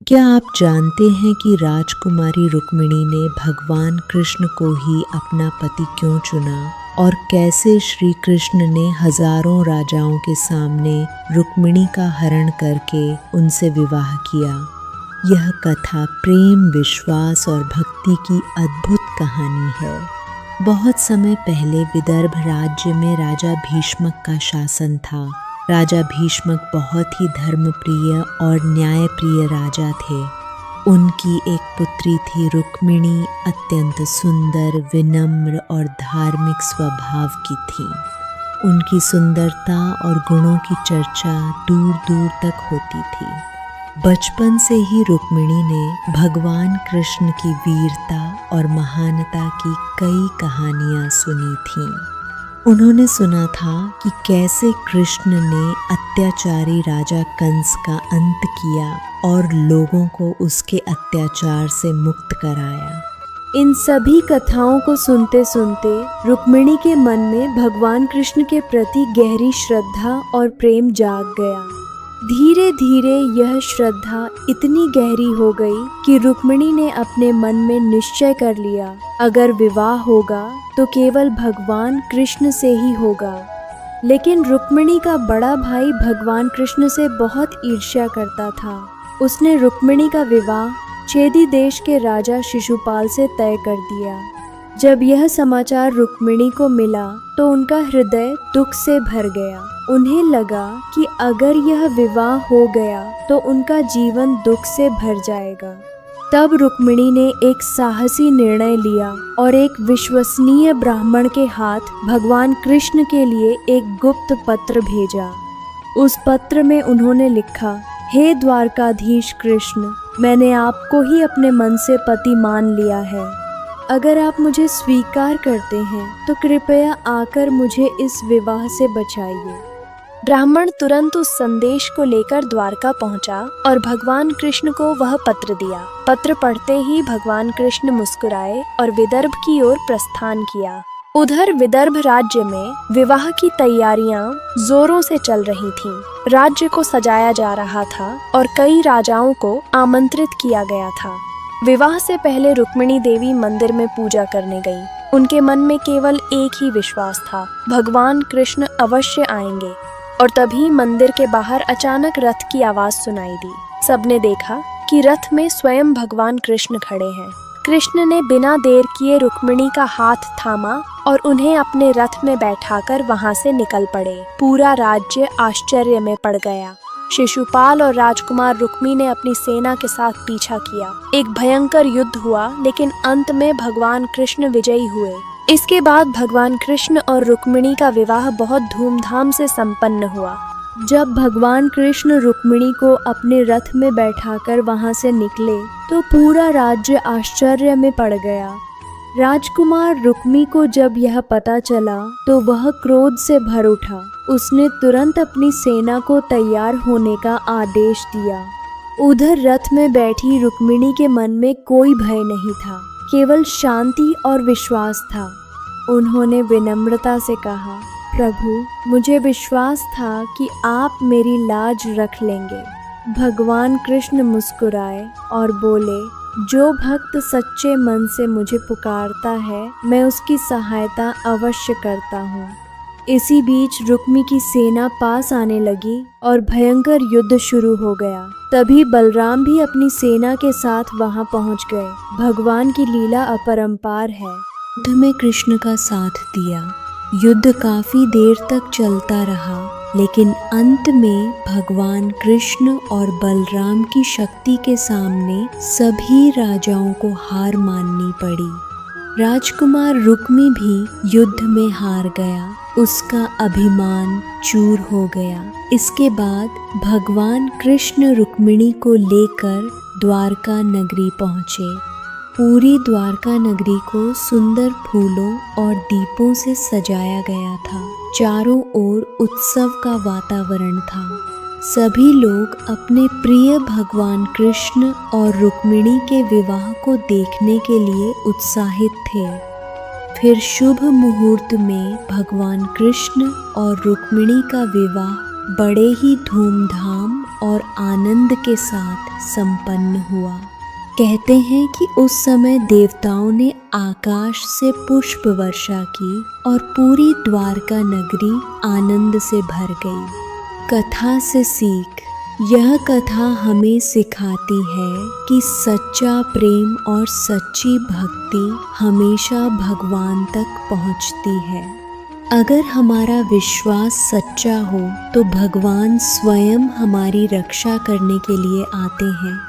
क्या आप जानते हैं कि राजकुमारी रुक्मिणी ने भगवान कृष्ण को ही अपना पति क्यों चुना और कैसे श्री कृष्ण ने हजारों राजाओं के सामने रुक्मिणी का हरण करके उनसे विवाह किया। यह कथा प्रेम, विश्वास और भक्ति की अद्भुत कहानी है। बहुत समय पहले विदर्भ राज्य में राजा भीष्मक का शासन था। राजा भीष्मक बहुत ही धर्मप्रिय और न्यायप्रिय राजा थे। उनकी एक पुत्री थी रुक्मिणी, अत्यंत सुंदर, विनम्र और धार्मिक स्वभाव की थी। उनकी सुंदरता और गुणों की चर्चा दूर दूर तक होती थी। बचपन से ही रुक्मिणी ने भगवान कृष्ण की वीरता और महानता की कई कहानियां सुनी थीं। उन्होंने सुना था कि कैसे कृष्ण ने अत्याचारी राजा कंस का अंत किया और लोगों को उसके अत्याचार से मुक्त कराया। इन सभी कथाओं को सुनते सुनते रुक्मिणी के मन में भगवान कृष्ण के प्रति गहरी श्रद्धा और प्रेम जाग गया। धीरे धीरे यह श्रद्धा इतनी गहरी हो गई कि रुक्मिणी ने अपने मन में निश्चय कर लिया, अगर विवाह होगा तो केवल भगवान कृष्ण से ही होगा। लेकिन रुक्मिणी का बड़ा भाई भगवान कृष्ण से बहुत ईर्ष्या करता था। उसने रुक्मिणी का विवाह छेदी देश के राजा शिशुपाल से तय कर दिया। जब यह समाचार रुक्मिणी को मिला तो उनका हृदय दुख से भर गया। उन्हें लगा कि अगर यह विवाह हो गया तो उनका जीवन दुख से भर जाएगा। तब रुक्मिणी ने एक साहसी निर्णय लिया और एक विश्वसनीय ब्राह्मण के हाथ भगवान कृष्ण के लिए एक गुप्त पत्र भेजा। उस पत्र में उन्होंने लिखा, हे द्वारकाधीश कृष्ण, मैंने आपको ही अपने मन से पति मान लिया है। अगर आप मुझे स्वीकार करते हैं तो कृपया आकर मुझे इस विवाह से बचाइए। ब्राह्मण तुरंत उस संदेश को लेकर द्वारका पहुंचा और भगवान कृष्ण को वह पत्र दिया। पत्र पढ़ते ही भगवान कृष्ण मुस्कुराए और विदर्भ की ओर प्रस्थान किया। उधर विदर्भ राज्य में विवाह की तैयारियां जोरों से चल रही थीं। राज्य को सजाया जा रहा था और कई राजाओं को आमंत्रित किया गया था। विवाह से पहले रुक्मिणी देवी मंदिर में पूजा करने गई। उनके मन में केवल एक ही विश्वास था, भगवान कृष्ण अवश्य आएंगे। और तभी मंदिर के बाहर अचानक रथ की आवाज सुनाई दी। सबने देखा कि रथ में स्वयं भगवान कृष्ण खड़े हैं। कृष्ण ने बिना देर किए रुक्मिणी का हाथ थामा और उन्हें अपने रथ में बैठाकर वहां से निकल पड़े। पूरा राज्य आश्चर्य में पड़ गया। शिशुपाल और राजकुमार रुक्मी ने अपनी सेना के साथ पीछा किया। एक भयंकर युद्ध हुआ, लेकिन अंत में भगवान कृष्ण विजयी हुए। इसके बाद भगवान कृष्ण और रुक्मिणी का विवाह बहुत धूमधाम से संपन्न हुआ। जब भगवान कृष्ण रुक्मिणी को अपने रथ में बैठाकर वहां से निकले तो पूरा राज्य आश्चर्य में पड़ गया। राजकुमार रुक्मी को जब यह पता चला तो वह क्रोध से भर उठा। उसने तुरंत अपनी सेना को तैयार होने का आदेश दिया। उधर रथ में बैठी रुक्मिणी के मन में कोई भय नहीं था, केवल शांति और विश्वास था। उन्होंने विनम्रता से कहा, प्रभु, मुझे विश्वास था कि आप मेरी लाज रख लेंगे। भगवान कृष्ण मुस्कुराए और बोले, जो भक्त सच्चे मन से मुझे पुकारता है, मैं उसकी सहायता अवश्य करता हूँ। इसी बीच रुक्मी की सेना पास आने लगी और भयंकर युद्ध शुरू हो गया। तभी बलराम भी अपनी सेना के साथ वहां पहुंच गए। भगवान की लीला अपरंपार है। युद्ध में कृष्ण का साथ दिया। युद्ध काफी देर तक चलता रहा, लेकिन अंत में भगवान कृष्ण और बलराम की शक्ति के सामने सभी राजाओं को हार माननी पड़ी। राजकुमार रुक्मी भी युद्ध में हार गया। उसका अभिमान चूर हो गया। इसके बाद भगवान कृष्ण रुक्मिणी को लेकर द्वारका नगरी पहुँचे। पूरी द्वारका नगरी को सुंदर फूलों और दीपों से सजाया गया था। चारों ओर उत्सव का वातावरण था। सभी लोग अपने प्रिय भगवान कृष्ण और रुक्मिणी के विवाह को देखने के लिए उत्साहित थे। फिर शुभ मुहूर्त में भगवान कृष्ण और रुक्मिणी का विवाह बड़े ही धूमधाम और आनंद के साथ संपन्न हुआ। कहते हैं कि उस समय देवताओं ने आकाश से पुष्प वर्षा की और पूरी द्वारका नगरी आनंद से भर गई। कथा से सीख। यह कथा हमें सिखाती है कि सच्चा प्रेम और सच्ची भक्ति हमेशा भगवान तक पहुंचती है। अगर हमारा विश्वास सच्चा हो तो भगवान स्वयं हमारी रक्षा करने के लिए आते हैं